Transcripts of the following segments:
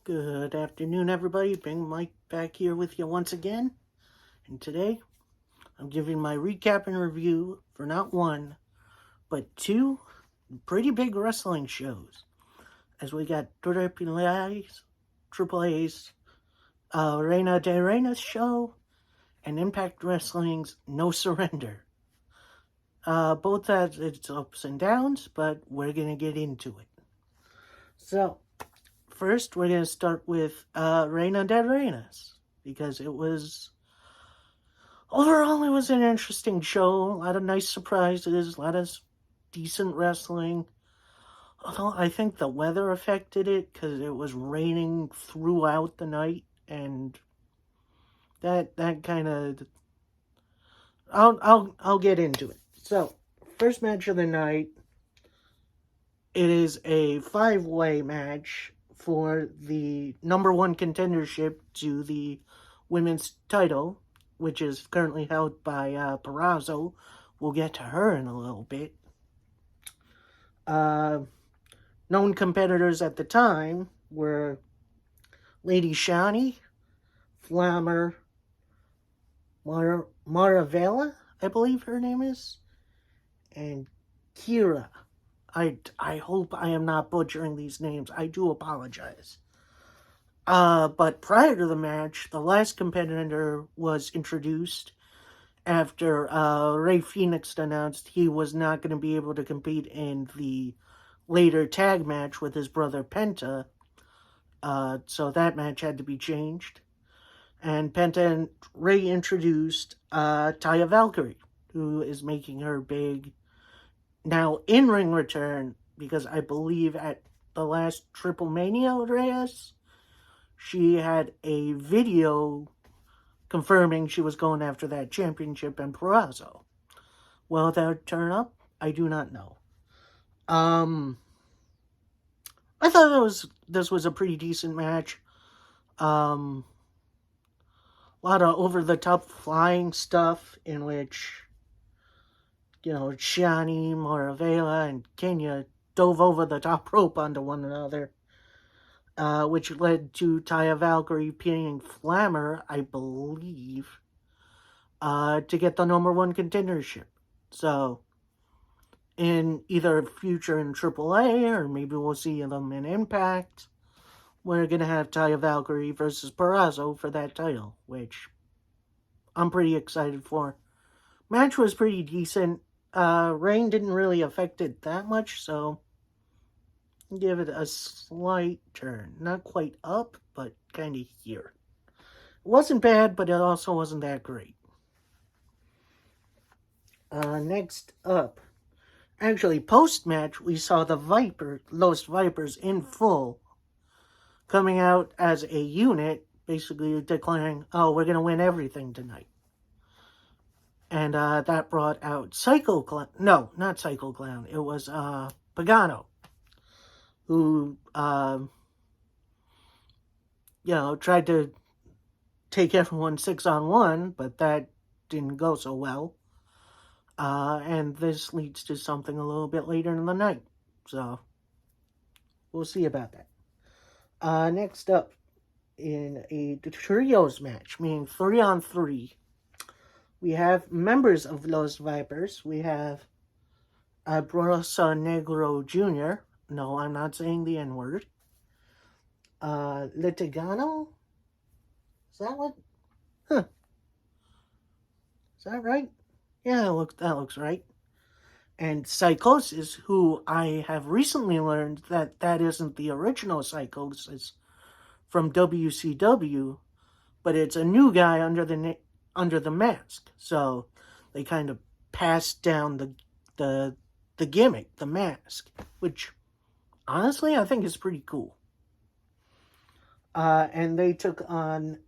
Good afternoon, everybody. Bring Mike back here with you once again. And today, I'm giving my recap and review for not one, but two pretty big wrestling shows. As we got AAA's Reina de Reina's show and Impact Wrestling's No Surrender. Both has its ups and downs, but we're going to get into it. So, first, we're going to start with Reina de Reinas, because overall, it was an interesting show. A lot of nice surprises, a lot of decent wrestling. Although I think the weather affected it because it was raining throughout the night, and that kind of I'll get into it. So, first match of the night. It is a 5-way match for the number one contendership to the women's title, which is currently held by Purrazzo. We'll get to her in a little bit. Known competitors at the time were Lady Shani, Flammer, Maravella, I believe her name is, and Kira. I hope I am not butchering these names. I do apologize. But prior to the match, the last competitor was introduced after Rey Fenix announced he was not going to be able to compete in the later tag match with his brother Penta. So that match had to be changed. And Penta and Rey introduced Taya Valkyrie, who is making her big now in-ring return, because I believe at the last Triple Mania Reyes, she had a video confirming she was going after that championship in Purrazzo. Will that turn up? I do not know. I thought this was a pretty decent match. A lot of over-the-top flying stuff in which, Shani, Moravela, and Kenya dove over the top rope onto one another, which led to Taya Valkyrie pinning Flammer, I believe, to get the number one contendership. So, in either future in AAA, or maybe we'll see them in Impact, we're going to have Taya Valkyrie versus Purrazzo for that title, which I'm pretty excited for. Match was pretty decent. Rain didn't really affect it that much, so give it a slight turn. Not quite up, but kind of here. It wasn't bad, but it also wasn't that great. Next up. Actually, post-match, we saw the Los Vipers in full, coming out as a unit, basically declaring, oh, we're going to win everything tonight. And that brought out Psycho Clown. No, not Psycho Clown. It was Pagano, who, tried to take everyone 6-on-1, but that didn't go so well. And this leads to something a little bit later in the night. So, we'll see about that. Next up, in a trios match, meaning 3-on-3, we have members of Los Vipers. We have Brosa Negro Jr. No, I'm not saying the N-word. Litigano? Is that what? Huh. Is that right? Yeah, that looks right. And Psychosis, who I have recently learned that isn't the original Psychosis from WCW, but it's a new guy under the mask. So they kind of passed down the gimmick, the mask, which honestly I think is pretty cool. And they took on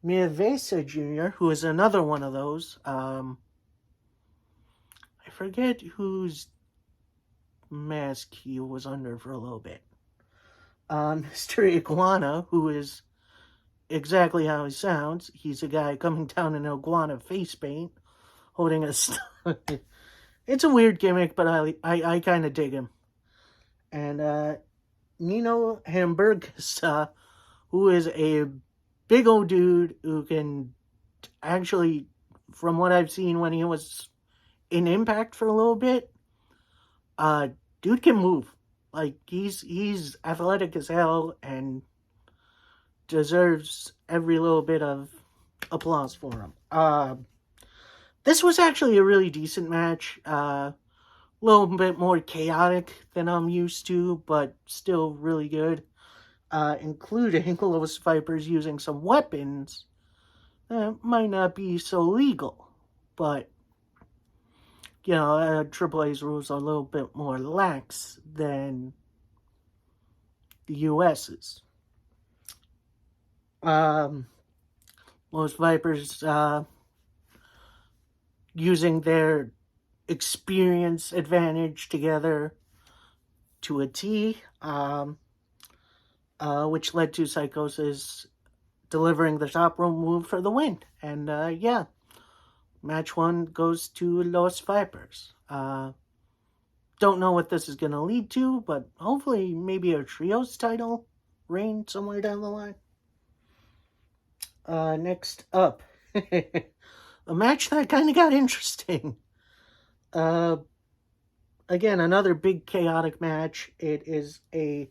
Mirvesa Jr., who is another one of those. I forget whose mask he was under for a little bit. Mr. Iguana, who is exactly how he sounds. He's a guy coming down in iguana face paint, holding a It's a weird gimmick, but I kind of dig him. And Nino Hamburgos, who is a big old dude who can actually, from what I've seen when he was in Impact for a little bit, uh, dude can move. Like he's athletic as hell and deserves every little bit of applause for him. This was actually a really decent match. A little bit more chaotic than I'm used to, but still really good. Including Los Vipers using some weapons that might not be so legal, but AAA's rules are a little bit more lax than the US's. Los Vipers using their experience advantage together to a T, which led to Psychosis delivering the top rope move for the win. And match one goes to Los Vipers. Don't know what this is going to lead to, but hopefully maybe a trios title reign somewhere down the line. Next up, a match that kind of got interesting. Again, another big chaotic match. It is a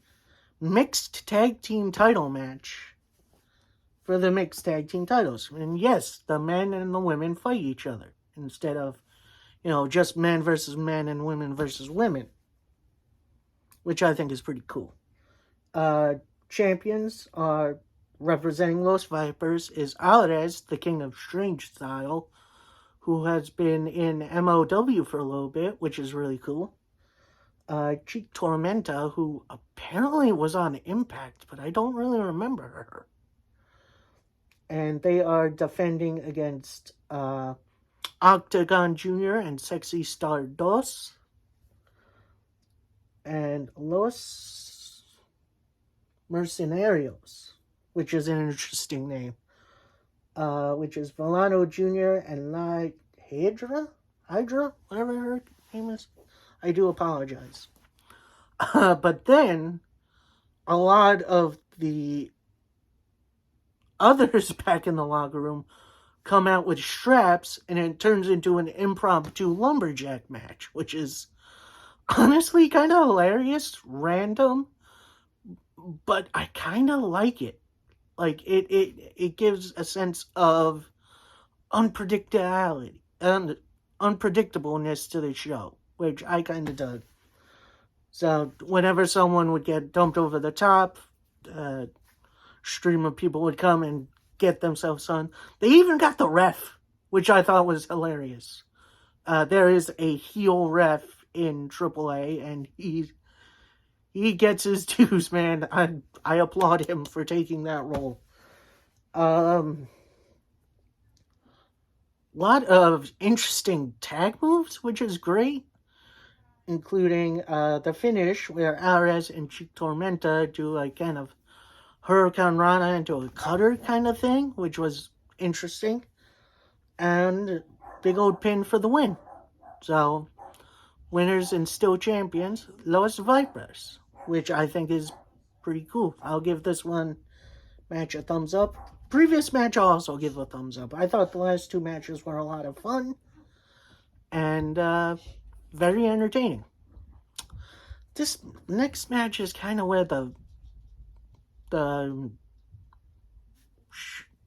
mixed tag team title match for the mixed tag team titles. And yes, the men and the women fight each other instead of, just men versus men and women versus women, which I think is pretty cool. Champions are representing Los Vipers is Alvarez, the King of Strange Style, who has been in MOW for a little bit, which is really cool. Cheek Tormenta, who apparently was on Impact, but I don't really remember her. And they are defending against Octagon Jr. and Sexy Star Dos. And Los Mercenarios, which is an interesting name. Which is Volano Jr. and La Hydra, whatever her name is. I do apologize. But then, a lot of the others back in the locker room come out with straps, and it turns into an impromptu lumberjack match, which is honestly kind of hilarious, random, but I kind of like it. Like, it gives a sense of unpredictability and unpredictableness to the show, which I kind of dug. So whenever someone would get dumped over the top, a stream of people would come and get themselves on. They even got the ref, which I thought was hilarious. There is a heel ref in AAA, and he gets his dues, man. I applaud him for taking that role. Lot of interesting tag moves, which is great, including the finish where Ares and Cheek Tormenta do a kind of Hurricane Rana into a cutter kind of thing, which was interesting, and big old pin for the win. So, winners and still champions, Los Vipers, which I think is pretty cool. I'll give this one match a thumbs up. Previous match I'll also give a thumbs up. I thought the last two matches were a lot of fun and very entertaining. This next match is kind of where the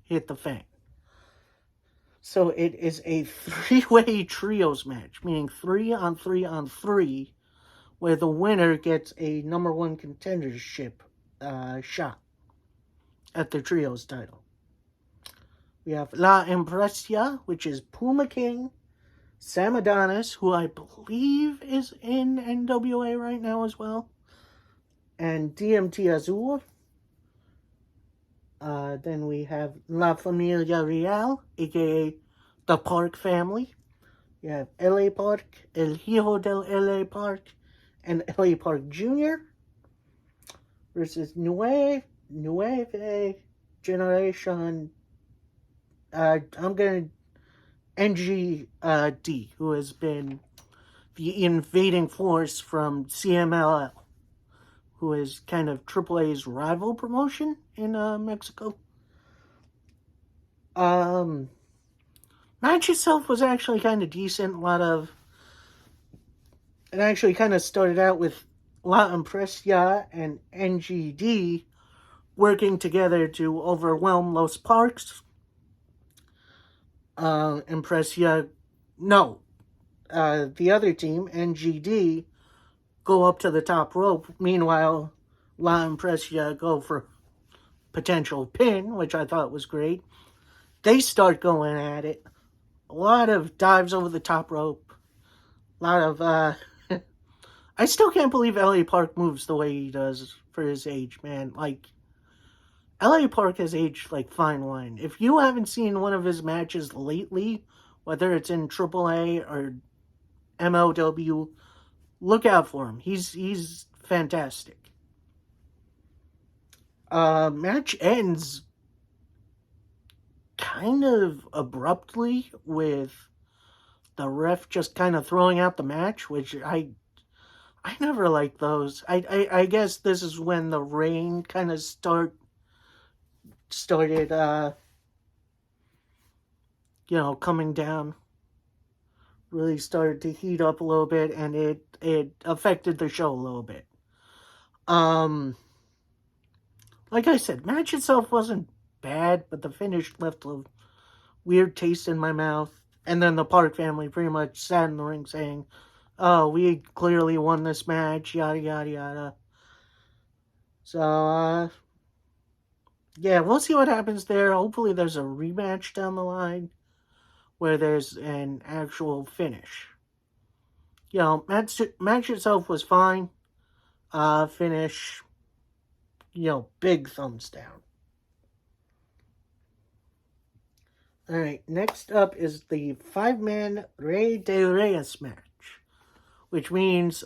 hit the fan. So it is a three-way trios match, meaning 3-on-3-on-3, where the winner gets a number one contendership shot at the trios title. We have La Impresia, which is Puma King, Sam Adonis, who I believe is in NWA right now as well, and DMT Azul. Then we have La Familia Real, aka the Park family. You have LA Park, El Hijo del LA Park, and LA Park Jr. versus Nueve Generation. I'm gonna NGD, who has been the invading force from CMLL, who is kind of AAA's rival promotion in Mexico. Match itself was actually kind of decent. It actually kind of started out with La Impresia and NGD working together to overwhelm Los Parks. Impresia, no, the other team, NGD, go up to the top rope. Meanwhile, La Impresia go for potential pin, which I thought was great. They start going at it. A lot of dives over the top rope. A lot of, I still can't believe L.A. Park moves the way he does for his age, man. Like, L.A. Park has aged like fine wine. If you haven't seen one of his matches lately, whether it's in AAA or MLW, look out for him. He's fantastic. Match ends kind of abruptly with the ref just kind of throwing out the match, which I never liked those. I guess this is when the rain kind of started coming down. Really started to heat up a little bit, and it affected the show a little bit. Like I said, match itself wasn't bad, but the finish left a weird taste in my mouth. And then the Park family pretty much sat in the ring saying, "Oh, we clearly won this match, yada yada yada." So, yeah, we'll see what happens there. Hopefully there's a rematch down the line where there's an actual finish. Match itself was fine. Finish, big thumbs down. Alright, next up is the 5-man Reyes match, which means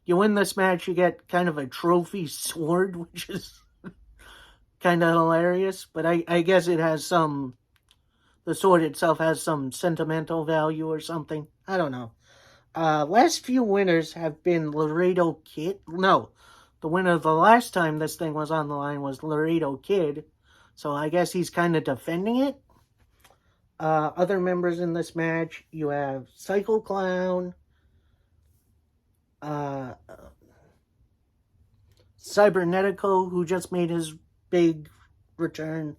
you win this match, you get kind of a trophy sword, which is kind of hilarious, but I guess it has the sword itself has some sentimental value or something. I don't know. Last few winners have been Laredo Kid. No, the winner the last time this thing was on the line was Laredo Kid. So I guess he's kind of defending it. Other members in this match, you have Psycho Clown, Cybernetico, who just made his big return,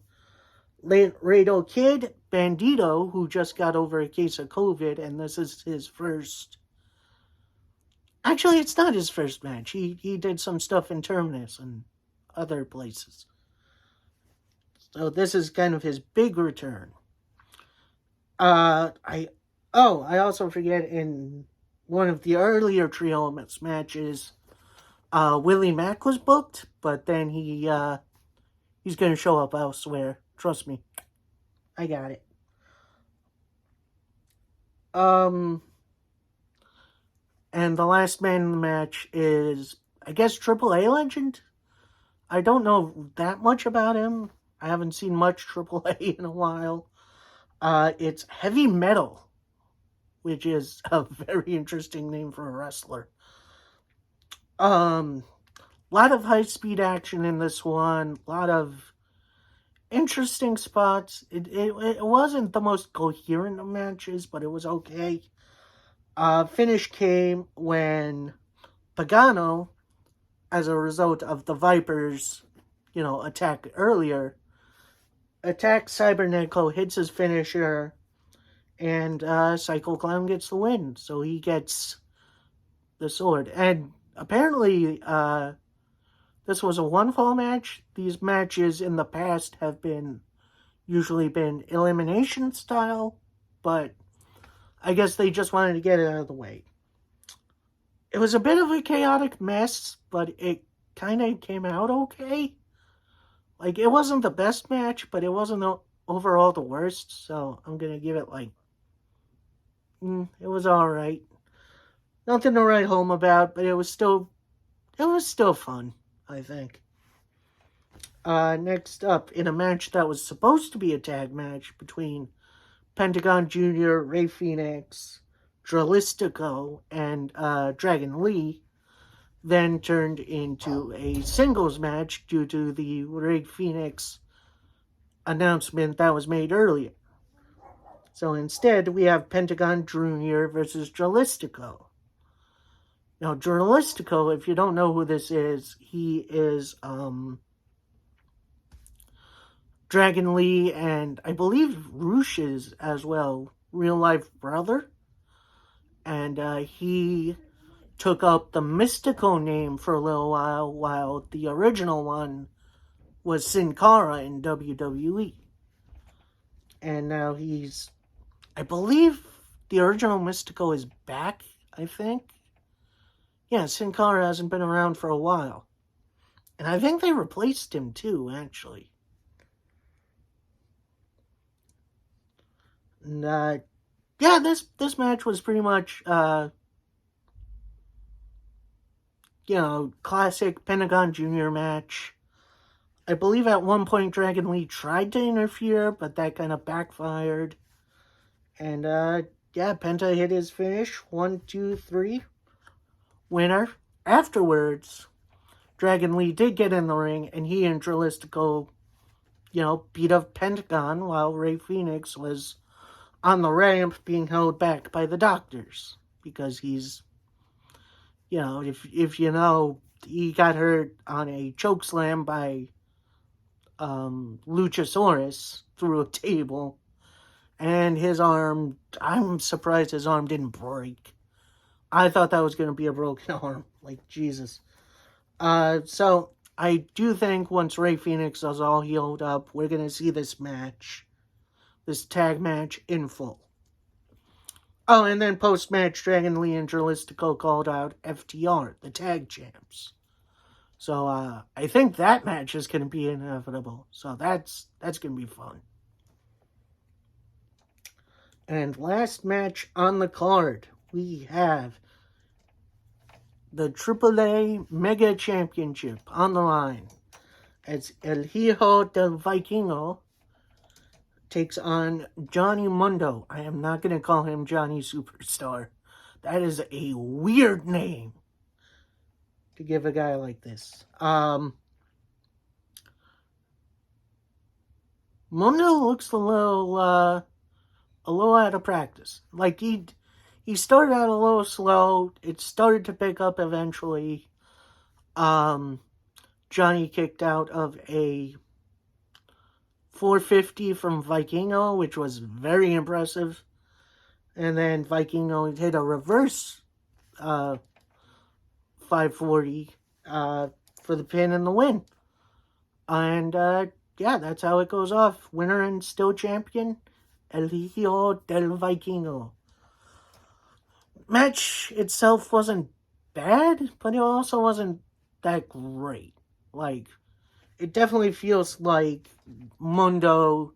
Laredo Kid, Bandito, who just got over a case of COVID, and this is his first... Actually, it's not his first match. He did some stuff in Terminus and other places. So this is kind of his big return. I also forget, in one of the earlier Trio Elements matches, Willie Mack was booked, but then he's going to show up elsewhere. Trust me. I got it. And the last man in the match is, I guess, AAA legend? I don't know that much about him. I haven't seen much AAA in a while. It's Heavy Metal, which is a very interesting name for a wrestler. A lot of high-speed action in this one. A lot of interesting spots. It wasn't the most coherent of matches, but it was okay. Finish came when Pagano, as a result of the Vipers, attack earlier, attacks Cybernetico, hits his finisher, and Psycho Clown gets the win. So he gets the sword. And apparently, this was a one-fall match. These matches in the past have usually been elimination style, but I guess they just wanted to get it out of the way. It was a bit of a chaotic mess, but it kind of came out okay. Like, it wasn't the best match, but it wasn't overall the worst, so I'm going to give it, it was alright. Nothing to write home about, but it was still fun, I think. Next up, in a match that was supposed to be a tag match between Pentagon Jr., Ray Phoenix, Dralistico, and Dragon Lee, then turned into a singles match due to the Rey Fenix announcement that was made earlier. So instead, we have Pentagon Jr. versus Jalistico. Now, Jalistico, if you don't know who this is, he is Dragon Lee and I believe Rush's as well, real life brother. And he took up the Mystico name for a little while the original one was Sin Cara in WWE. And now I believe the original Mystico is back, I think. Yeah, Sin Cara hasn't been around for a while. And I think they replaced him too, actually. And, yeah, this match was pretty much, classic Pentagon Jr. match. I believe at one point Dragon Lee tried to interfere, but that kind of backfired. And, Penta hit his finish. 1, 2, 3. Winner. Afterwards, Dragon Lee did get in the ring, and he and Dralistico, beat up Pentagon while Rey Fenix was on the ramp being held back by the doctors. Because he's, if you know, he got hurt on a chokeslam by Luchasaurus through a table. And his arm, I'm surprised his arm didn't break. I thought that was going to be a broken arm. Like, Jesus. So, I do think once Rey Fenix is all healed up, we're going to see this match, this tag match, in full. Oh, and then post-match, Dragon Lee and Jalistico called out FTR, the tag champs. So, I think that match is going to be inevitable. So, that's going to be fun. And last match on the card, we have the AAA Mega Championship on the line as El Hijo del Vikingo takes on Johnny Mundo. I am not going to call him Johnny Superstar. That is a weird name to give a guy like this. Mundo looks a little out of practice. Like, he started out a little slow. It started to pick up eventually. Johnny kicked out of a 450 from Vikingo, which was very impressive. And then Vikingo hit a reverse 540 for the pin and the win. And, that's how it goes off. Winner and still champion, El Hijo del Vikingo. Match itself wasn't bad, but it also wasn't that great. Like, it definitely feels like Mundo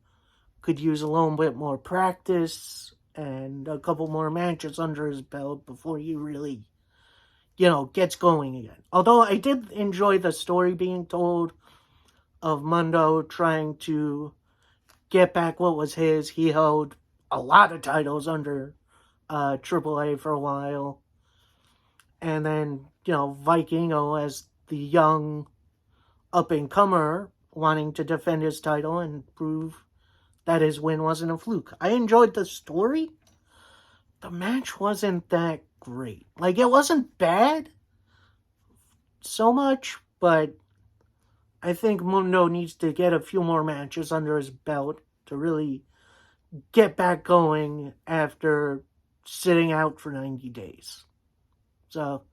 could use a little bit more practice and a couple more matches under his belt before he really, gets going again. Although I did enjoy the story being told of Mundo trying to get back what was his. He held a lot of titles under AAA for a while. And then, Vikingo as the young up-and-comer wanting to defend his title and prove that his win wasn't a fluke. I enjoyed the story. The match wasn't that great. Like, it wasn't bad so much, but I think Mundo needs to get a few more matches under his belt to really get back going after sitting out for 90 days. So,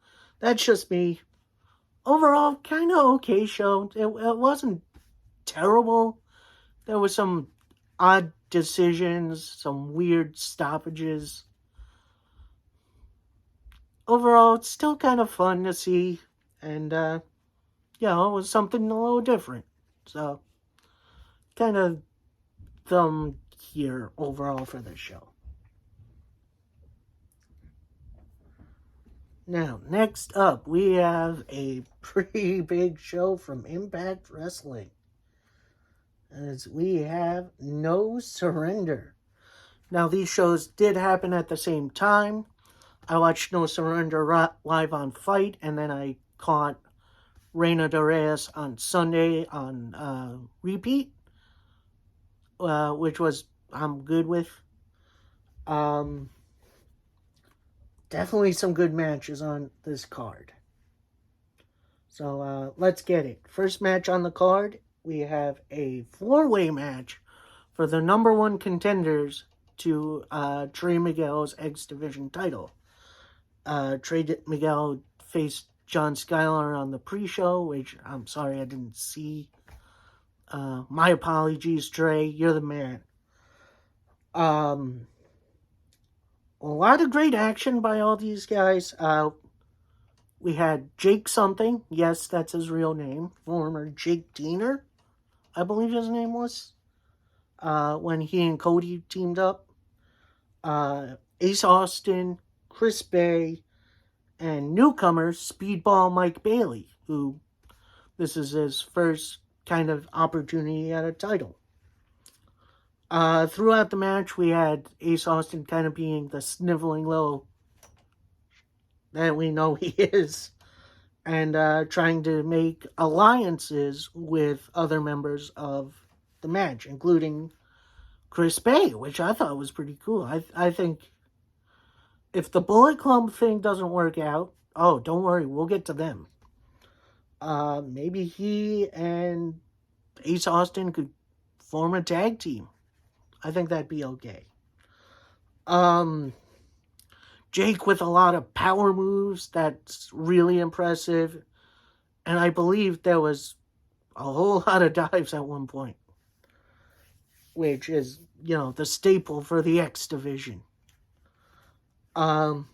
that's just me. Overall, kind of okay show. It wasn't terrible. There was some odd decisions, some weird stoppages. Overall, it's still kind of fun to see. And, it was something a little different. So, kind of thumb here overall for this show. Now, next up, we have a pretty big show from Impact Wrestling. As we have No Surrender. Now, these shows did happen at the same time. I watched No Surrender live on Fight, and then I caught Reina de Reyes on Sunday on repeat, which was I'm good with. Um, Definitely some good matches on this card. So let's get it. First match on the card, we have a four-way match for the number one contenders to Trey Miguel's X Division title. Trey Miguel faced John Skylar on the pre-show, which I'm sorry I didn't see. My apologies, Trey. You're the man. A lot of great action by all these guys. We had Jake something. Yes, that's his real name. Former Jake Diener, I believe his name was. When he and Cody teamed up. Ace Austin, Chris Bay, and newcomer Speedball Mike Bailey, who this is his first kind of opportunity at a title. Throughout the match, we had Ace Austin kind of being the sniveling little that we know he is, and trying to make alliances with other members of the match, including Chris Bay, which I thought was pretty cool. I think if the Bullet Club thing doesn't work out, oh, don't worry, we'll get to them. Maybe he and Ace Austin could form a tag team. I think that'd be okay. Jake with a lot of power moves, that's really impressive. And I believe there was a whole lot of dives at one point, which is, the staple for the X Division. Match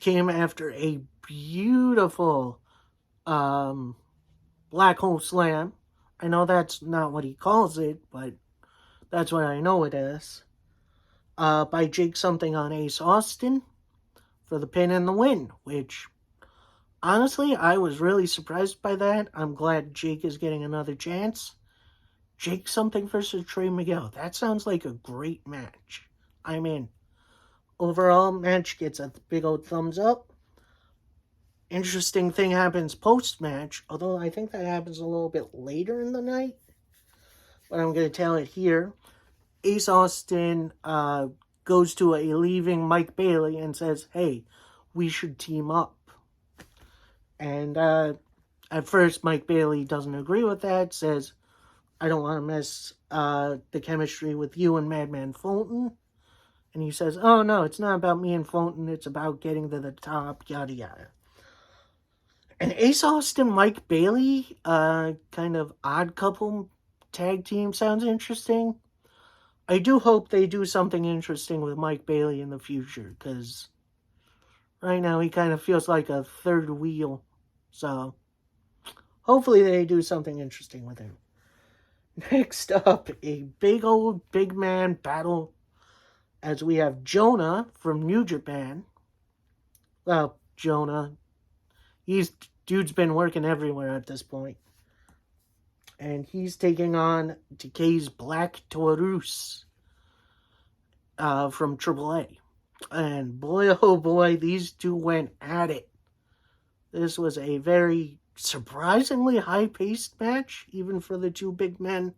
came after a beautiful black hole slam. I know that's not what he calls it, but that's what I know it is. By Jake something on Ace Austin for the pin and the win, which honestly, I was really surprised by that. I'm glad Jake is getting another chance. Jake something versus Trey Miguel. That sounds like a great match. I'm in. Overall, match gets a big old thumbs up. Interesting thing happens post-match, although I think that happens a little bit later in the night. But I'm going to tell it here. Ace Austin goes to a leaving Mike Bailey and says, hey, we should team up. And at first, Mike Bailey doesn't agree with that, says, I don't want to mess the chemistry with you and Madman Fulton. And he says, oh, no, it's not about me and Fulton. It's about getting to the top, yada, yada. And Ace Austin, Mike Bailey, kind of odd couple tag team sounds interesting. I do hope they do something interesting with Mike Bailey in the future, because right now he kind of feels like a third wheel. So hopefully they do something interesting with him. Next up, a big man battle as we have Jonah from New Japan. Well, Jonah, dude's been working everywhere at this point. And he's taking on Decay's Black Taurus from AAA. And boy, oh boy, these two went at it. This was a very surprisingly high-paced match, even for the two big men.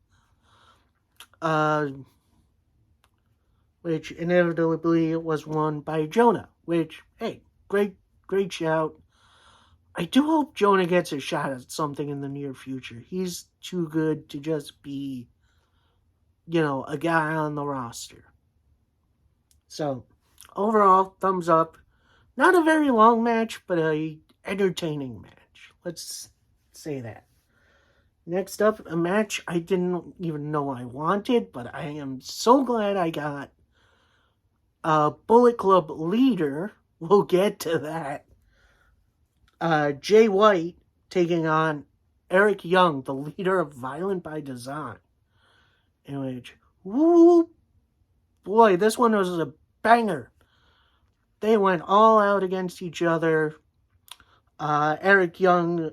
Which inevitably was won by Jonah. Which, hey, great shout. I do hope Jonah gets a shot at something in the near future. He's too good to just be, a guy on the roster. So, overall, thumbs up. Not a very long match, but a entertaining match. Let's say that. Next up, a match I didn't even know I wanted, but I am so glad I got. Bullet Club leader, we'll get to that. Jay White taking on Eric Young, the leader of Violent by Design. In which, boy, this one was a banger. They went all out against each other. Eric Young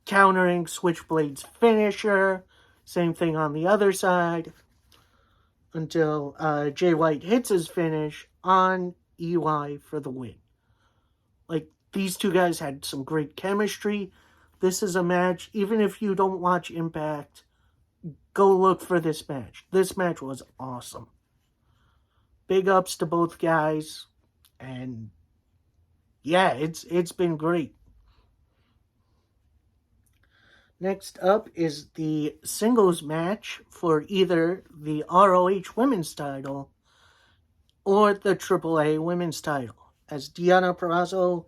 countering Switchblade's finisher. Same thing on the other side. Until Jay White hits his finish on EY for the win. Like, these two guys had some great chemistry. This is a match, even if you don't watch Impact, go look for this match. This match was awesome. Big ups to both guys, and yeah, it's been great. Next up is the singles match for either the ROH Women's title or the AAA Women's title, as Deonna Purrazzo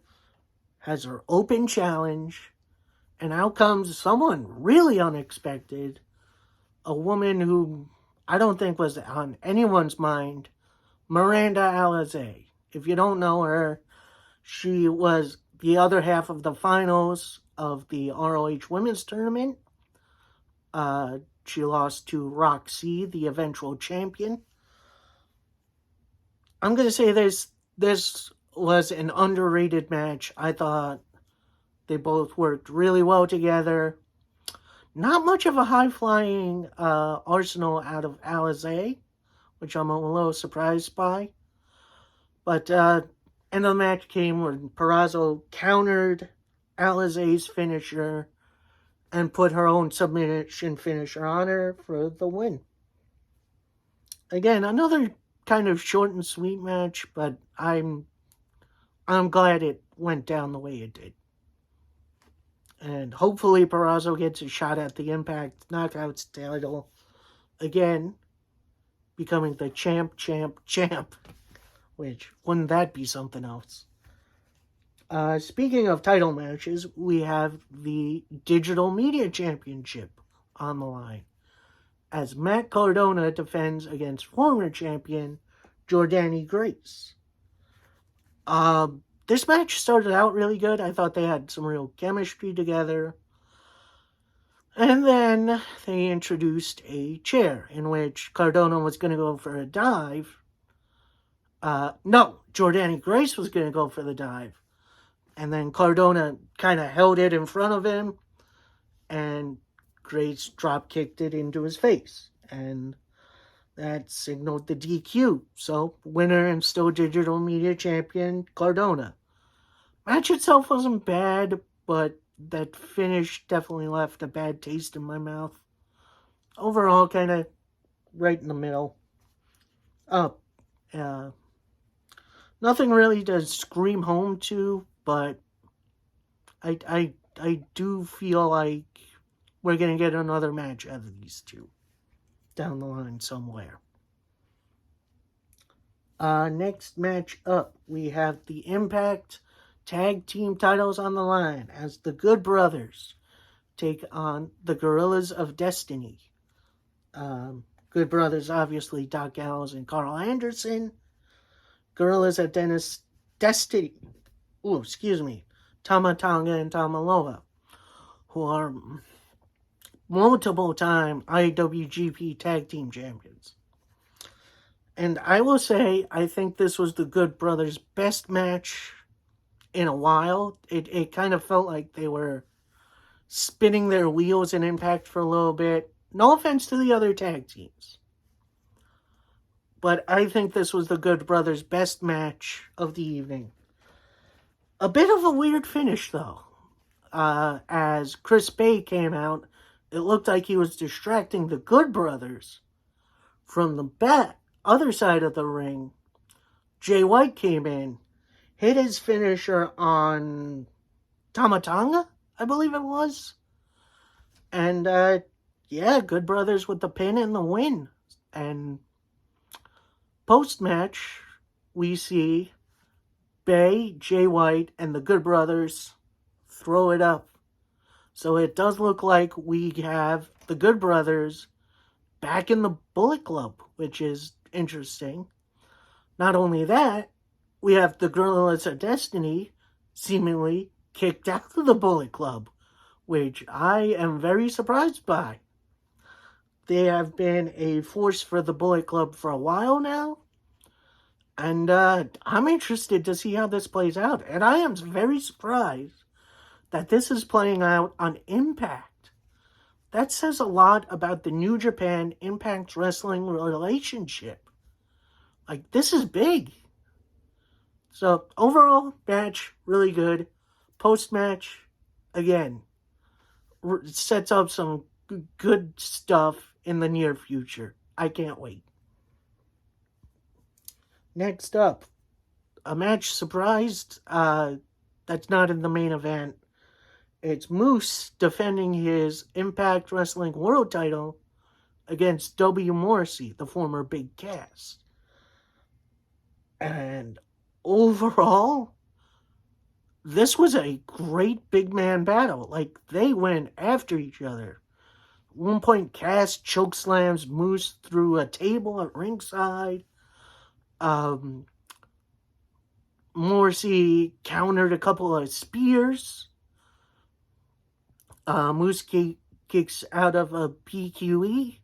has her open challenge, and out comes someone really unexpected, a woman who I don't think was on anyone's mind, Miranda Alizé. If you don't know her, she was the other half of the finals of the ROH Women's Tournament. She lost to Roxy, the eventual champion. I'm going to say this was an underrated match. I thought they both worked really well together. Not much of a high-flying arsenal out of Alizé, which I'm a little surprised by. But end of the match came when Purrazzo countered Alizé's finisher and put her own submission finisher on her for the win. Again, another kind of short and sweet match, but I'm glad it went down the way it did. And hopefully Purrazzo gets a shot at the Impact Knockouts title again, becoming the champ. Which, wouldn't that be something else? Speaking of title matches, we have the Digital Media Championship on the line, as Matt Cardona defends against former champion Jordynne Grace. This match started out really good. I thought they had some real chemistry together. And then they introduced a chair in which Cardona was going to go for a dive. No, Jordynne Grace was going to go for the dive. And then Cardona kind of held it in front of him, and Grace drop-kicked it into his face. And that signaled the DQ. So, winner and still Digital Media Champion, Cardona. Match itself wasn't bad, but that finish definitely left a bad taste in my mouth. Overall, kind of right in the middle. Nothing really to scream home to, but I do feel like we're going to get another match out of these two down the line somewhere. Next match up, we have the Impact Tag Team titles on the line as the Good Brothers take on the Gorillas of Destiny. Good Brothers, obviously, Doc Gallows and Carl Anderson. Gorillas of Destiny, Tama Tonga and Tamaloa, who are multiple-time IWGP Tag Team Champions. And I will say, I think this was the Good Brothers' best match in a while. It kind of felt like they were spinning their wheels in Impact for a little bit. No offense to the other tag teams, but I think this was the Good Brothers' best match of the evening. A bit of a weird finish, though. As Chris Bay came out, it looked like he was distracting the Good Brothers. From the other side of the ring, Jay White came in, hit his finisher on Tama Tonga, I believe it was. And, Good Brothers with the pin and the win. And post-match, we see Bay, Jay White, and the Good Brothers throw it up. So it does look like we have the Good Brothers back in the Bullet Club, which is interesting. Not only that, we have the Gorillas of Destiny seemingly kicked out of the Bullet Club, which I am very surprised by. They have been a force for the Bullet Club for a while now, and I'm interested to see how this plays out. And I am very surprised that this is playing out on Impact. That says a lot about the New Japan Impact Wrestling relationship. Like, this is big. So, overall, match, really good. post-match, again, sets up some good stuff in the near future. I can't wait. Next up, a match surprised that's not in the main event. It's Moose defending his Impact Wrestling World title against W. Morrissey, the former Big Cass. And overall, this was a great big man battle. Like, they went after each other. At one point, Cass chokeslams Moose through a table at ringside. Morrissey countered a couple of spears. Moose kicks out of a PQE.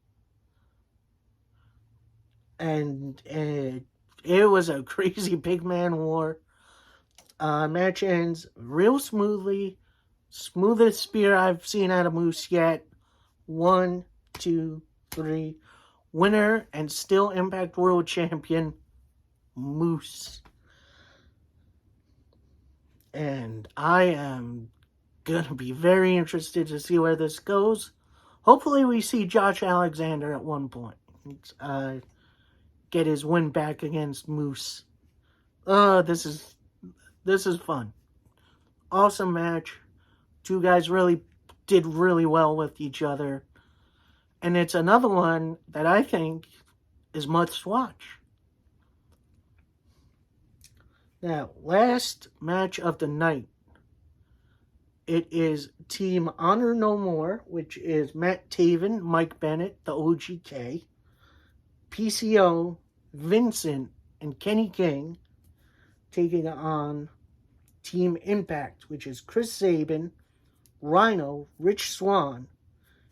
And it was a crazy big man war. Match ends real smoothly. Smoothest spear I've seen out of Moose yet. 1, 2, 3. Winner and still Impact World Champion, Moose. And I am going to be very interested to see where this goes. Hopefully we see Josh Alexander at one point. Get his win back against Moose. This is fun. Awesome match. Two guys really did really well with each other. And it's another one that I think is must watch. Now, last match of the night. It is Team Honor No More, which is Matt Taven, Mike Bennett, the OGK, PCO, Vincent, and Kenny King, taking on Team Impact, which is Chris Sabin, Rhino, Rich Swann,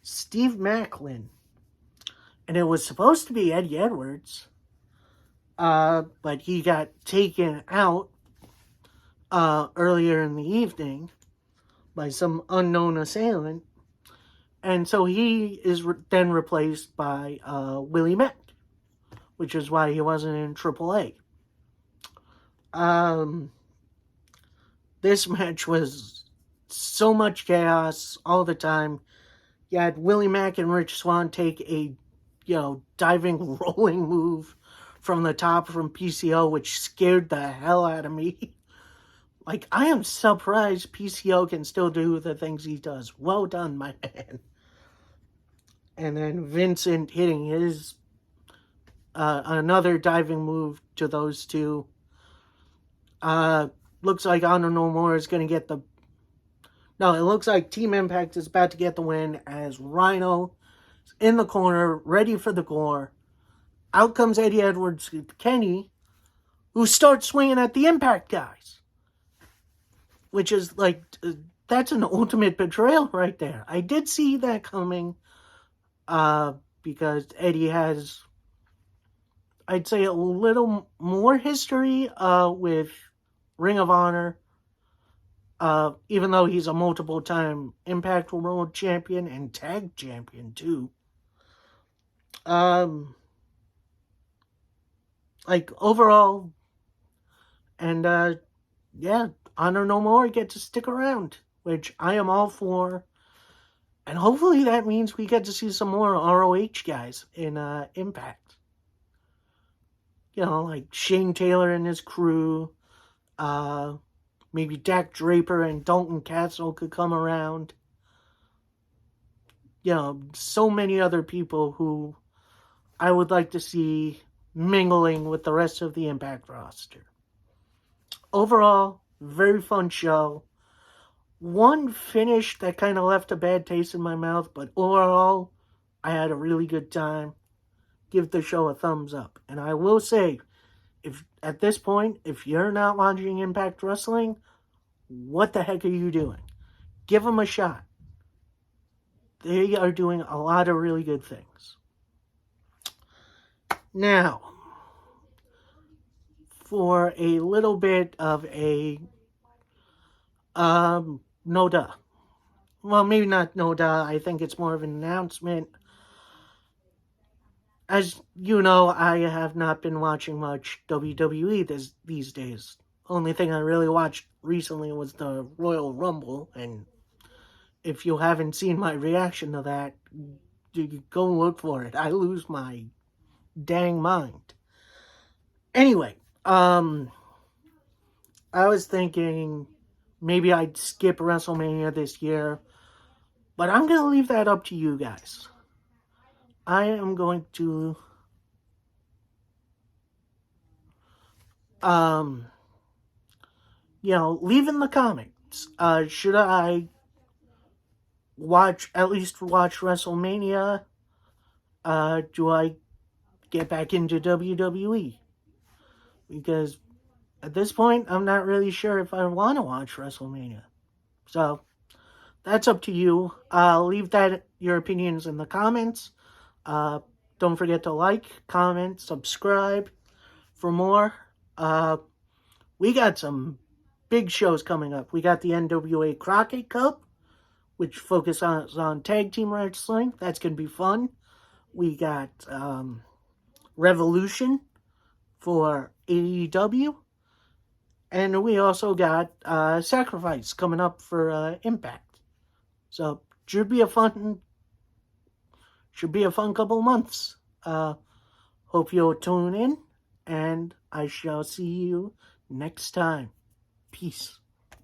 Steve Macklin, and it was supposed to be Eddie Edwards, but he got taken out earlier in the evening by some unknown assailant, and so he is then replaced by Willie Mack, which is why he wasn't in AAA. This match was so much chaos all the time. You had Willie Mack and Rich Swann take a, diving rolling move from the top from PCO, which scared the hell out of me. Like, I am surprised PCO can still do the things he does. Well done, my man. And then Vincent hitting his another diving move to those two. Looks like Honor No More is going to get the... No, it looks like Team Impact is about to get the win as Rhino is in the corner, ready for the gore. Out comes Eddie Edwards, Kenny, who starts swinging at the Impact guys. Which is like, that's an ultimate betrayal right there. I did see that coming because Eddie has, I'd say, a little more history with Ring of Honor. Even though he's a multiple-time Impact World Champion and Tag Champion, too. Overall, and, yeah, Honor No More get to stick around, which I am all for. And hopefully that means we get to see some more ROH guys in Impact. Like Shane Taylor and his crew, maybe Dak Draper and Dalton Castle could come around. So many other people who I would like to see mingling with the rest of the Impact roster. Overall, very fun show. One finish that kind of left a bad taste in my mouth, but overall, I had a really good time. Give the show a thumbs up. And I will say, if at this point, if you're not watching Impact Wrestling, what the heck are you doing? Give them a shot. They are doing a lot of really good things. Now, for a little bit of a no duh. Well, maybe not no duh. I think it's more of an announcement. As you know, I have not been watching much WWE these days. Only thing I really watched recently was the Royal Rumble, and if you haven't seen my reaction to that, you go look for it. I lose my dang mind. Anyway, I was thinking maybe I'd skip WrestleMania this year, but I'm going to leave that up to you guys. I am going to leave in the comments. Should I at least watch WrestleMania? Do I get back into WWE? Because at this point, I'm not really sure if I want to watch WrestleMania. So, that's up to you. Leave your opinions in the comments. Don't forget to like, comment, subscribe for more. We got some big shows coming up. We got the NWA Crockett Cup, which focuses on tag team wrestling. That's going to be fun. We got Revolution for AEW. And we also got Sacrifice coming up for Impact. So should be a fun couple months. Hope you'll tune in, and I shall see you next time. Peace.